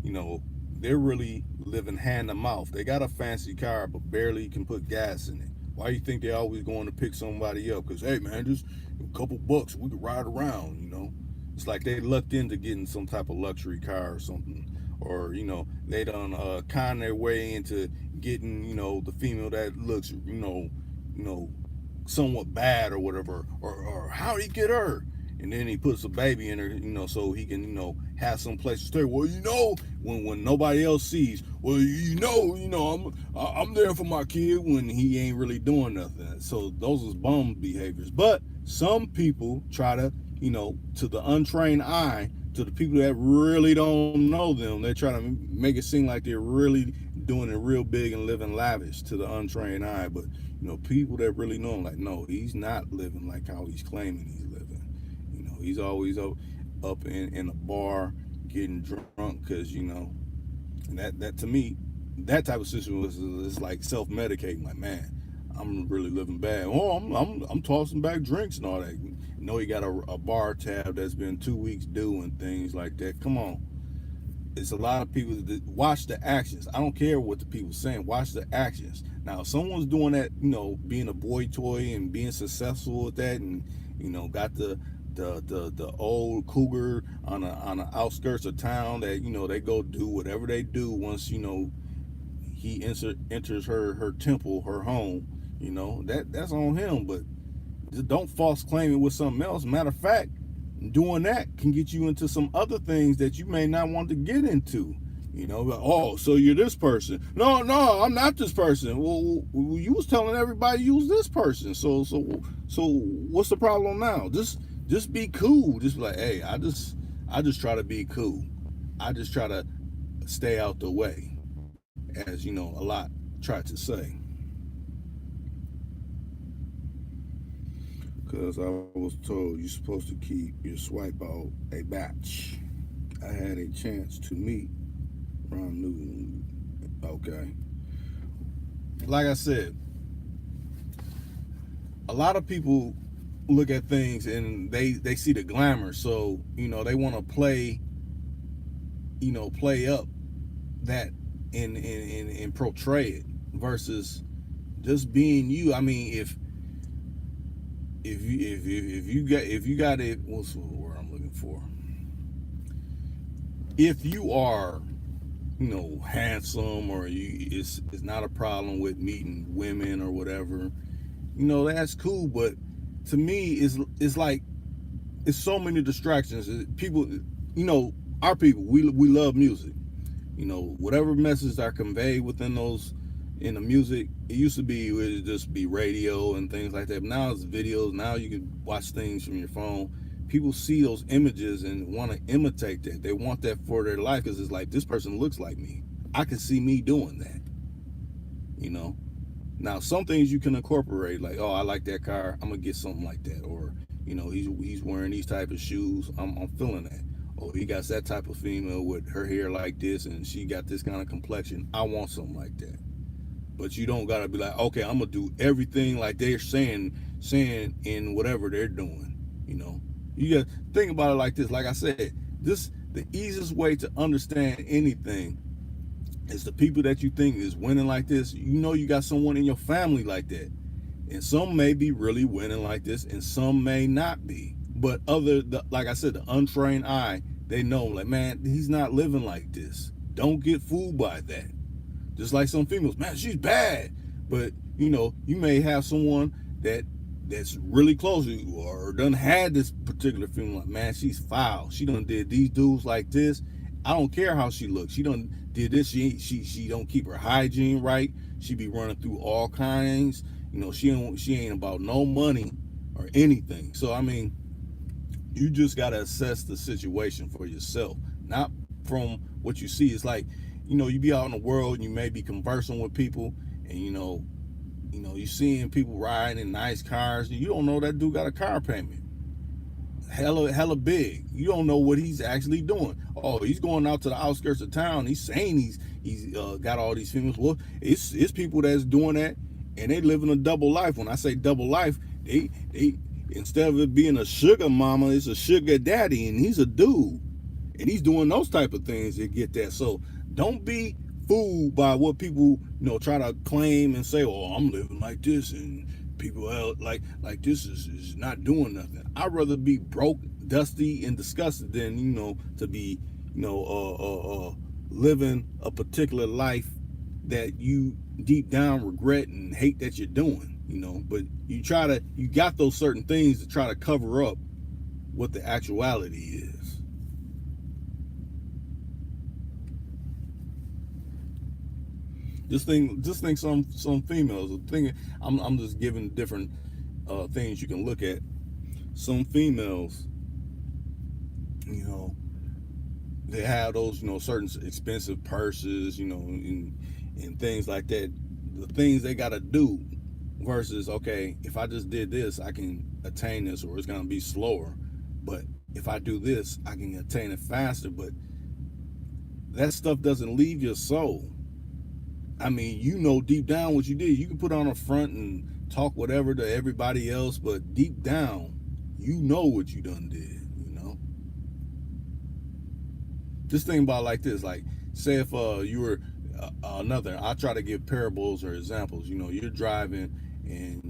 you know, they're really living hand to mouth. They got a fancy car, but barely can put gas in it. Why do you think they're always going to pick somebody up? Because, hey, man, just a couple bucks, we could ride around. It's like they lucked into getting some type of luxury car or something. Or, they done con their way into getting, the female that looks, somewhat bad or whatever. Or how'd he get her? And then he puts a baby in her, so he can, have some place to stay. Well, when nobody else sees, well, I'm there for my kid when he ain't really doing nothing. So those is bum behaviors. But some people try to, to the untrained eye, to the people that really don't know them, they try to make it seem like they're really doing it real big and living lavish to the untrained eye. But, people that really know him, like, no, he's not living like how he's claiming he's living. He's always up in a bar getting drunk because, and that to me, that type of situation is like self-medicating. Like, man, I'm really living bad. Oh, I'm tossing back drinks and all that. He got a bar tab that's been 2 weeks due and things like that. Come on. It's a lot of people that watch the actions. I don't care what the people saying. Watch the actions. Now, if someone's doing that, being a boy toy and being successful with that, and got the old cougar on the outskirts of town that they go do whatever they do once he enters her temple, her home. That's on him. But just don't false claim it with something else. Matter of fact, doing that can get you into some other things that you may not want to get into. Oh, so you're this person. No, I'm not this person. Well, you was telling everybody you was this person. So what's the problem now? Just be cool. Just be like, hey, I just try to be cool. I just try to stay out the way, as a lot try to say. Because I was told you're supposed to keep your swipe out a batch. I had a chance to meet Ron Newton. Okay. Like I said, a lot of people look at things and they see the glamour, so they want to play up that and portray it versus just being you. I mean, if you got it, what's the word I'm looking for? If you are handsome, or it's not a problem with meeting women or whatever, that's cool. But to me, it's like it's so many distractions. People, our people, we love music. Whatever messages are conveyed within those in the music, it used to be, it would just be radio and things like that. But now it's videos. Now you can watch things from your phone. People see those images and want to imitate that. They want that for their life because it's like, this person looks like me. I can see me doing that. Now some things you can incorporate, like, oh, I like that car, I'm gonna get something like that. Or he's wearing these type of shoes, I'm feeling that. Oh, he got that type of female with her hair like this and she got this kind of complexion, I want something like that. But you don't gotta be like, okay, I'm gonna do everything like they're saying in whatever they're doing. You gotta think about it like this. Like I said, the easiest way to understand anything is the people that you think is winning like this. You got someone in your family like that, and some may be really winning like this, and some may not be. But like I said, the untrained eye, they know, like, man, he's not living like this. Don't get fooled by that. Just like some females, man, she's bad. But you may have someone that's really close to you, or done had this particular female, like, man, she's foul. She done did these dudes like this. I don't care how she looks. She done did this. She don't keep her hygiene right. She be running through all kinds. She ain't about no money or anything. So I mean, you just gotta assess the situation for yourself, not from what you see. It's like, you be out in the world and you may be conversing with people, and you seeing people riding in nice cars, and you don't know that dude got a car payment hella big. You don't know what he's actually doing. Oh, he's going out to the outskirts of town. He's saying he's got all these females. Well, it's people that's doing that, and they living a double life. When I say double life, they instead of it being a sugar mama, it's a sugar daddy, and he's a dude, and he's doing those type of things to get that. So don't be fooled by what people try to claim and say, "Oh, I'm living like this," and people like this is not doing nothing. I'd rather be broke, dusty, and disgusted than to be living a particular life that you deep down regret and hate that you're doing. But you got those certain things to try to cover up what the actuality is. Just think some females. I'm just giving different things you can look at. Some females, they have those certain expensive purses, and things like that. The things they got to do versus, okay, if I just did this, I can attain this, or it's gonna be slower. But if I do this, I can attain it faster. But that stuff doesn't leave your soul. I mean, deep down what you did. You can put on a front and talk whatever to everybody else, but deep down, what you done did. Just think about it like this. Like, say if you were I try to give parables or examples. You're driving and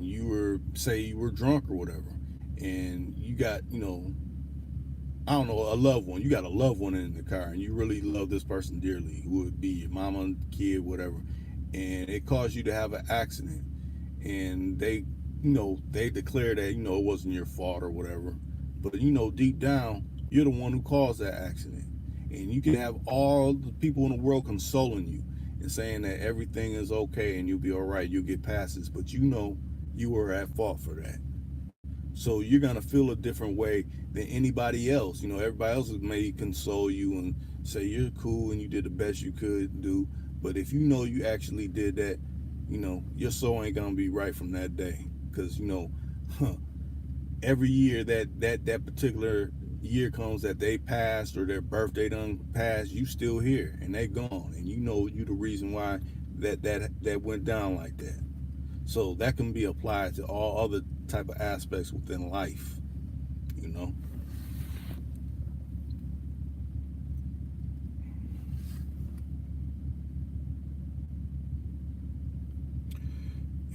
say you were drunk or whatever, and you got I don't know, a loved one. You got a loved one in the car, and you really love this person dearly, who would be your mama, kid, whatever, and it caused you to have an accident, and they declare that it wasn't your fault or whatever, but deep down you're the one who caused that accident, and you can have all the people in the world consoling you and saying that everything is okay and you'll be all right, you'll get past this, but you were at fault for that. So you're gonna feel a different way than anybody else. Everybody else may console you and say you're cool and you did the best you could do. But if you actually did that, your soul ain't gonna be right from that day. Because every year that particular year comes that they passed or their birthday done passed, you still here and they gone, and you the reason why that went down like that. So that can be applied to all other type of aspects within life,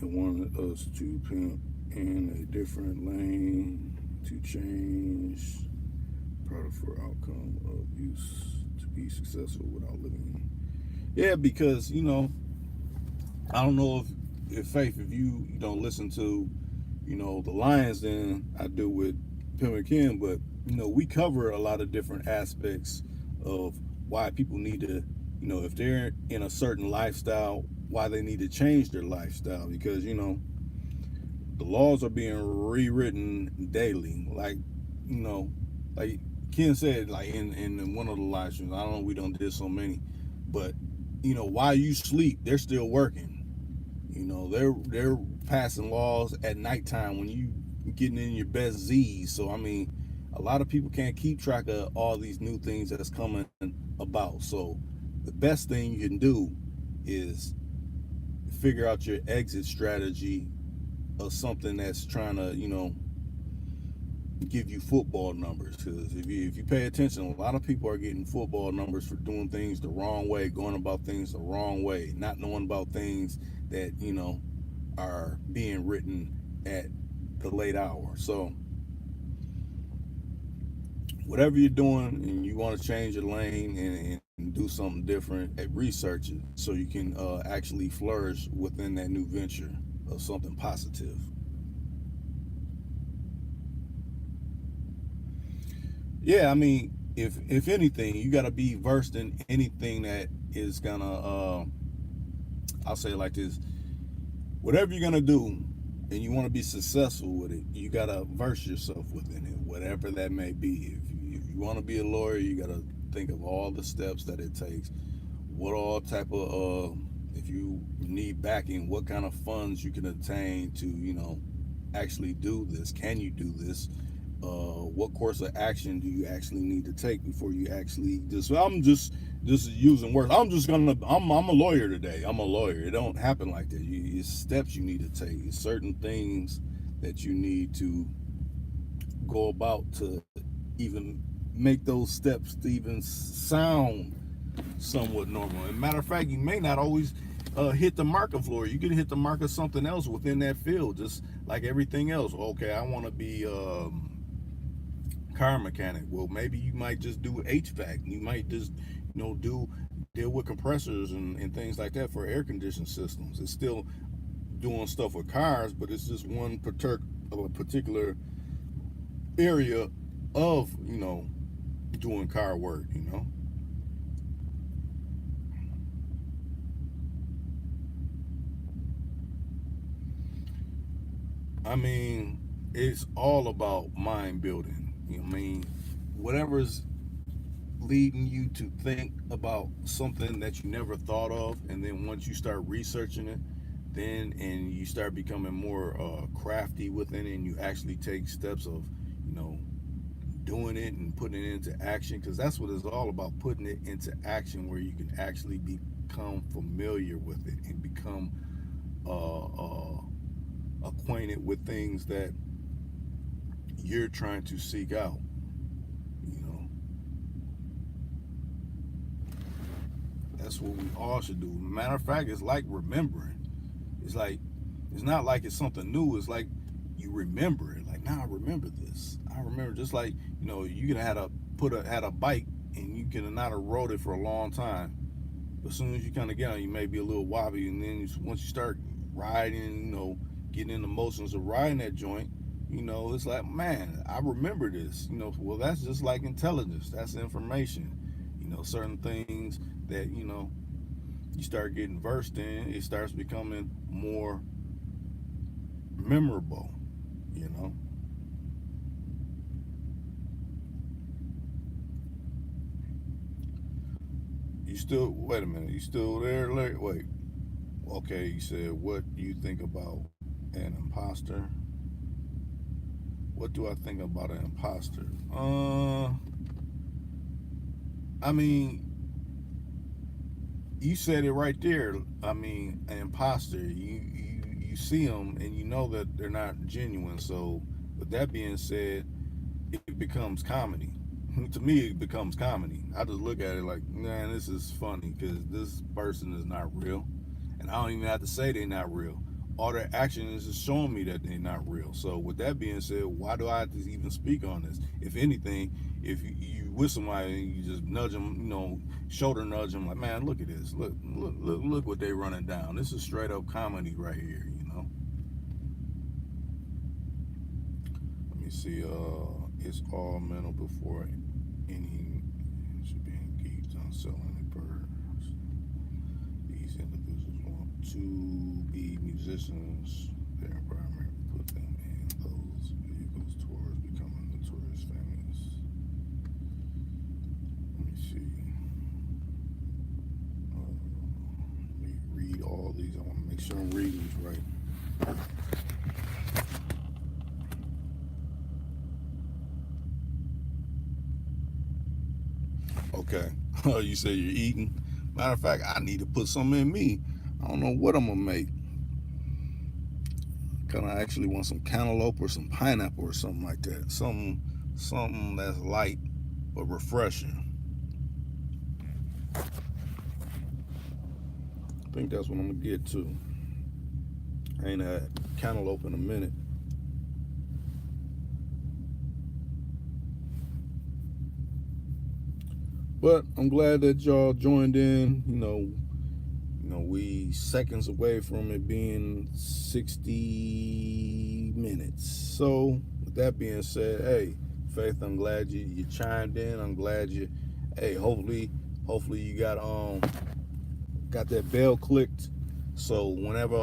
It wanted us to pimp in a different lane to change product for outcome of use to be successful without living. Yeah, because I don't know if Faith, if you don't listen to the Lions than I do with Pim and Kim, but we cover a lot of different aspects of why people need to, if they're in a certain lifestyle, why they need to change their lifestyle, because the laws are being rewritten daily. Like like Ken said, like in one of the live streams, I don't know, we don't did so many, but while you sleep, they're still working. They're passing laws at nighttime when you getting in your best Z's. So I mean, a lot of people can't keep track of all these new things that's coming about. So the best thing you can do is figure out your exit strategy of something that's trying to give you football numbers. Because if you pay attention, a lot of people are getting football numbers for doing things the wrong way, going about things the wrong way, not knowing about things that are being written at the late hour. So whatever you're doing and you want to change your lane and do something different, research it so you can actually flourish within that new venture of something positive. Yeah, I mean, if anything, you got to be versed in anything that is gonna I'll say it like this: whatever you're gonna do and you want to be successful with it, you gotta verse yourself within it, whatever that may be. If you want to be a lawyer, you gotta think of all the steps that it takes, what all type of if you need backing, what kind of funds you can obtain to actually do this. Can you do this? What course of action do you actually need to take before you actually I'm just Just using words. I'm a lawyer today. I'm a lawyer. It don't happen like that. It's steps you need to take. It's certain things that you need to go about to even make those steps to even sound somewhat normal. And matter of fact, you may not always hit the mark of lawyer. You can hit the mark of something else within that field, just like everything else. Okay, I want to be car mechanic. Well, maybe you might just do HVAC. You might just, do deal with compressors and things like that for air conditioning systems. It's still doing stuff with cars, but it's just one particular area of doing car work. I mean, it's all about mind building. I mean, whatever's leading you to think about something that you never thought of, and then once you start researching it, and you start becoming more crafty within it, and you actually take steps of you know doing it and putting it into action, because that's what it's all about, putting it into action where you can actually become familiar with it and become acquainted with things that you're trying to seek out. You know, that's what we all should do. Matter of fact, it's like remembering. It's like it's not like it's something new. It's like you remember it. Like, now I remember this. I remember, just like you can had a bike and you can not have rode it for a long time. But as soon as you kind of get on, you may be a little wobbly, and then once you start riding, getting in the motions of riding that joint, it's like, man, I remember this. Well, that's just like intelligence. That's information. Certain things that you start getting versed in, it starts becoming more memorable. You know. You still wait a minute. You still there, Larry? Wait. Okay, you said, what do you think about an imposter? What do I think about an imposter? I mean, you said it right there. I mean, an imposter. You see them and you know that they're not genuine. So, with that being said, it becomes comedy. To me, it becomes comedy. I just look at it like, man, this is funny because this person is not real, and I don't even have to say they're not real. All their actions is showing me that they're not real. So with that being said, why do I have to even speak on this? If anything, if you with somebody and you just nudge them, shoulder nudge them, like, man, look at this, look what they running down. This is straight up comedy right here. Let me see. It's all mental before any should be engaged on selling a birds. These individuals want to be musicians. Their environment put them in those vehicles towards becoming notorious famous. Let me see. Let me read all these. I want to make sure I'm reading these right. Okay. You say you're eating. Matter of fact, I need to put something in me. I don't know what I'm gonna make. Kind of actually want some cantaloupe or some pineapple or something like that. Something that's light but refreshing. I think that's what I'm gonna get to. I ain't had cantaloupe in a minute. But I'm glad that y'all joined in. We seconds away from it being 60 minutes. So with that being said, hey, Faith, I'm glad you chimed in. I'm glad hey, hopefully you got that bell clicked, so whenever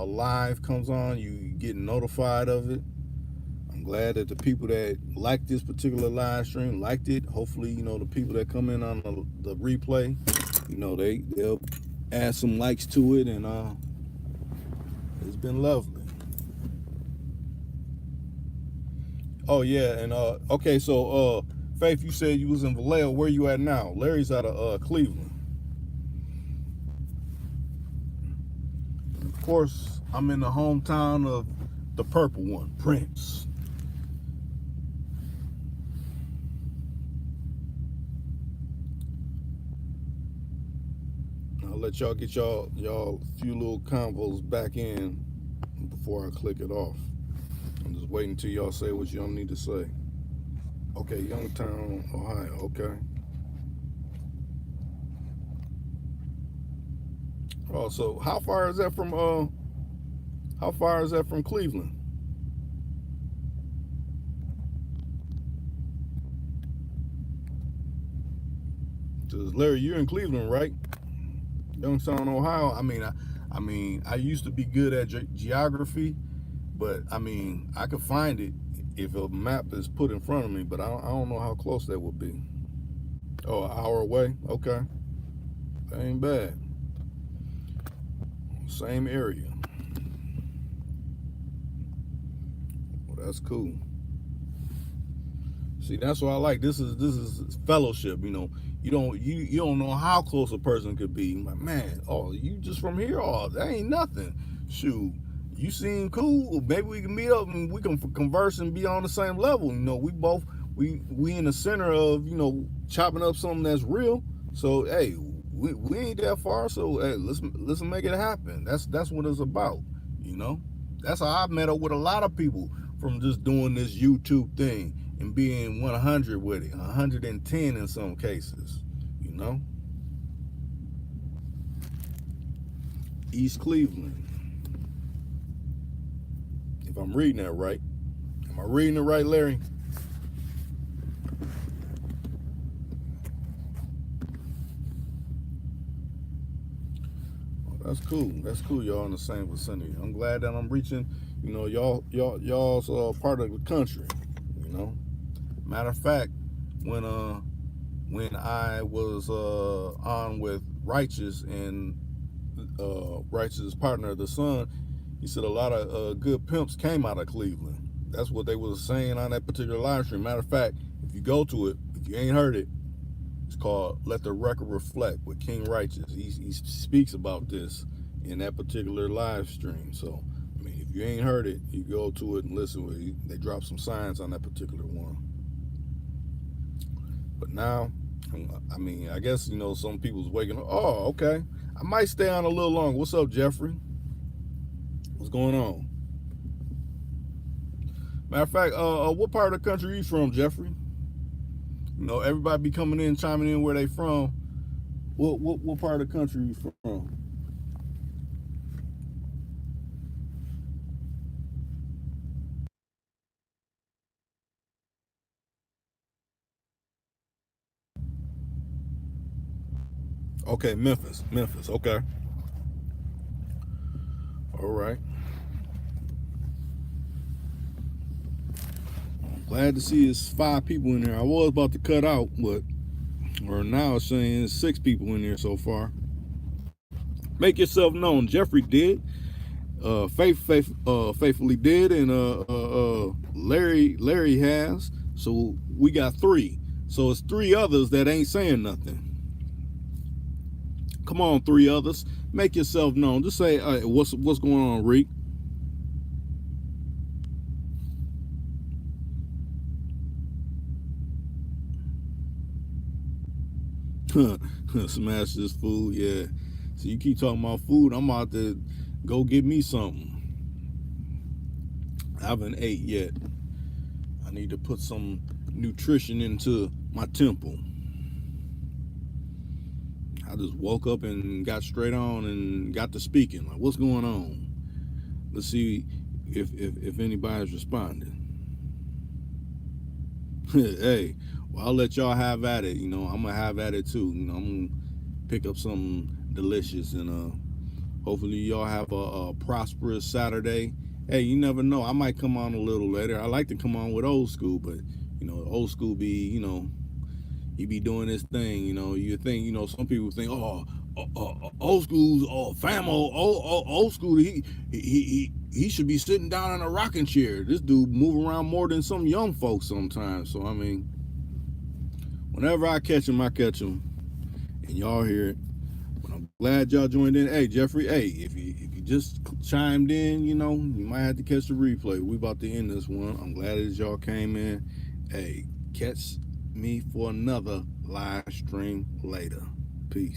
live comes on, you get notified of it. I'm glad that the people that like this particular live stream liked it. Hopefully, the people that come in on the replay, they'll add some likes to it, and it's been lovely. Oh yeah, and okay, so Faith, you said you was in Vallejo. Where you at now? Larry's out of Cleveland. Of course, I'm in the hometown of the purple one, Prince. I'll let y'all get y'all few little convos back in before I click it off. I'm just waiting until y'all say what y'all need to say. Okay, Youngtown, Ohio. Okay. Oh, so how far is that from Cleveland? Because Larry, you're in Cleveland, right? Youngstown, Ohio. I used to be good at geography, but I could find it if a map is put in front of me, but I don't know how close that would be. Oh, an hour away? Okay. That ain't bad. Same area. Well, that's cool. See, that's what I like. This is fellowship, you know. You don't know how close a person could be. I'm like, man, oh, you just from here? Oh, that ain't nothing. Shoot. You seem cool. Maybe we can meet up and we can converse and be on the same level. You know, we in the center of, you know, chopping up something that's real. So hey, we ain't that far. So hey, let's make it happen. That's what it's about. You know, that's how I've met up with a lot of people from just doing this YouTube thing and being 100 with it, 110 in some cases. You know, East Cleveland. If I'm reading that right. Am I reading it right, Larry? Oh, that's cool. That's cool. Y'all in the same vicinity. I'm glad that I'm reaching. You know, y'all's part of the country. You know. Matter of fact, when I was on with Righteous and Righteous' partner, the son, he said a lot of good pimps came out of Cleveland. That's what they was saying on that particular live stream. Matter of fact, if you go to it, if you ain't heard it, it's called "Let the Record Reflect" with King Righteous. He speaks about this in that particular live stream. So, I mean, if you ain't heard it, you go to it and listen to it. They drop some signs on that particular one. But now, I mean, I guess, you know, some people's waking up. Oh, okay. I might stay on a little longer. What's up, Jeffrey? What's going on? Matter of fact, what part of the country are you from, Jeffrey? You know, everybody be coming in, chiming in where they from. What part of the country are you from? Okay, Memphis. Okay. All right. Glad to see it's 5 people in there. I was about to cut out, but now it's saying it's 6 people in there so far. Make yourself known. Jeffrey did. Faithfully did, and Larry has. So we got 3. So it's 3 others that ain't saying nothing. Come on, 3 others. Make yourself known. Just say, what's going on, Reek? Smash this food, yeah. So you keep talking about food, I'm about to go get me something. I haven't ate yet. I need to put some nutrition into my temple. I just woke up and got straight on and got to speaking. Like, what's going on? Let's see if anybody's responding. Hey, well, I'll let y'all have at it. You know, I'm gonna have at it too. You know, I'm gonna pick up something delicious, and hopefully y'all have a prosperous Saturday. Hey, you never know. I might come on a little later. I like to come on with old school, but you know, old school be, you know, he be doing this thing. You know, you think, you know, some people think, old school's old school. He should be sitting down in a rocking chair. This dude move around more than some young folks sometimes. So I mean, Whenever I catch them, and y'all hear it. But I'm glad y'all joined in. Hey, Jeffrey. Hey, if you just chimed in, you know, you might have to catch the replay. We about to end this one. I'm glad that y'all came in. Hey, catch me for another live stream later. Peace.